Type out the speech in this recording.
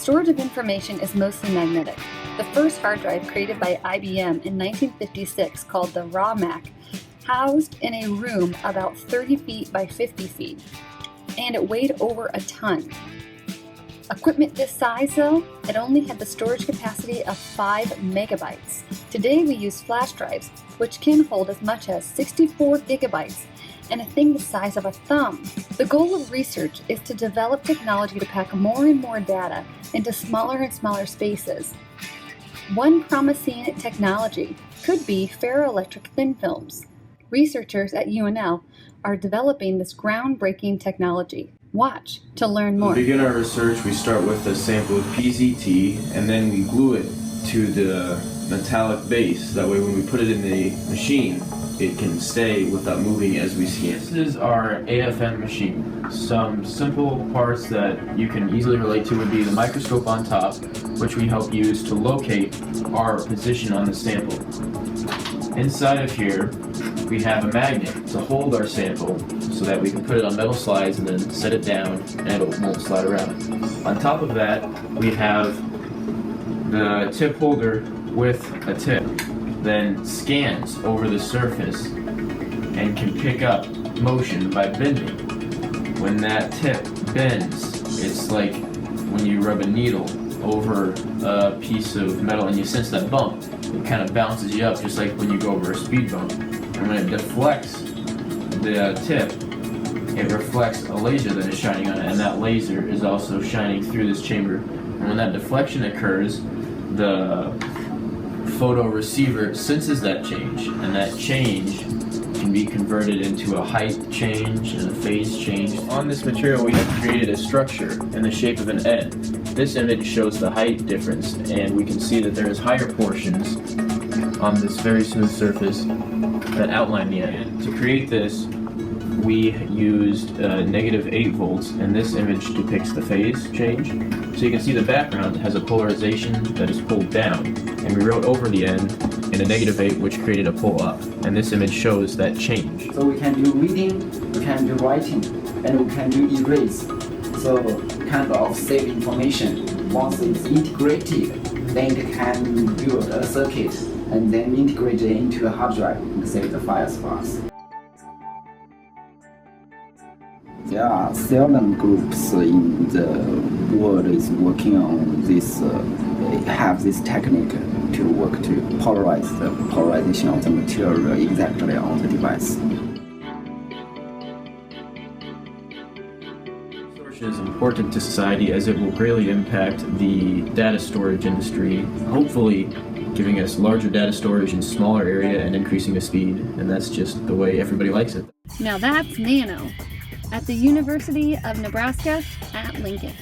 Storage of information is mostly magnetic. The first hard drive created by IBM in 1956, called the RAW-Mac, housed in a room about 30 feet by 50 feet, and it weighed over a ton. Equipment this size, though, it only had the storage capacity of 5 megabytes. Today we use flash drives, which can hold as much as 64 gigabytes, and a thing the size of a thumb. The goal of research is to develop technology to pack more and more data into smaller and smaller spaces. One promising technology could be ferroelectric thin films. Researchers at UNL are developing this groundbreaking technology. Watch to learn more. To begin our research, we start with a sample of PZT, and then we glue it to the metallic base. That way when we put it in the machine, it can stay without moving as we scan. This is our AFM machine. Some simple parts that you can easily relate to would be the microscope on top, which we help use to locate our position on the sample. Inside of here, we have a magnet to hold our sample so that we can put it on metal slides and then set it down and it won't slide around. On top of that, we have the tip holder with a tip, then scans over the surface and can pick up motion by bending. When that tip bends, it's like when you rub a needle over a piece of metal and you sense that bump. It kind of bounces you up, just like when you go over a speed bump. And when it deflects the tip, it reflects a laser that is shining on it, and that laser is also shining through this chamber. And when that deflection occurs, the photo receiver senses that change, and that change can be converted into a height change and a phase change. On this material, we have created a structure in the shape of an N. This image shows the height difference, and we can see that there is higher portions on this very smooth surface that outline the N. To create this, we used -8 volts, and this image depicts the phase change. So you can see the background has a polarization that is pulled down, and we wrote over the N in a -8, which created a pull up, and this image shows that change. So we can do reading, we can do writing, and we can do erase. So kind of save information. Once it's integrated, then it can build a circuit and then integrate it into a hard drive and save the files for us. There are several groups in the world is working on this, have this technique to work to polarize the polarization of the material exactly on the device. Is important to society as it will greatly impact the data storage industry, hopefully giving us larger data storage in smaller area and increasing the speed, and that's just the way everybody likes it. Now that's Nano at the University of Nebraska at Lincoln.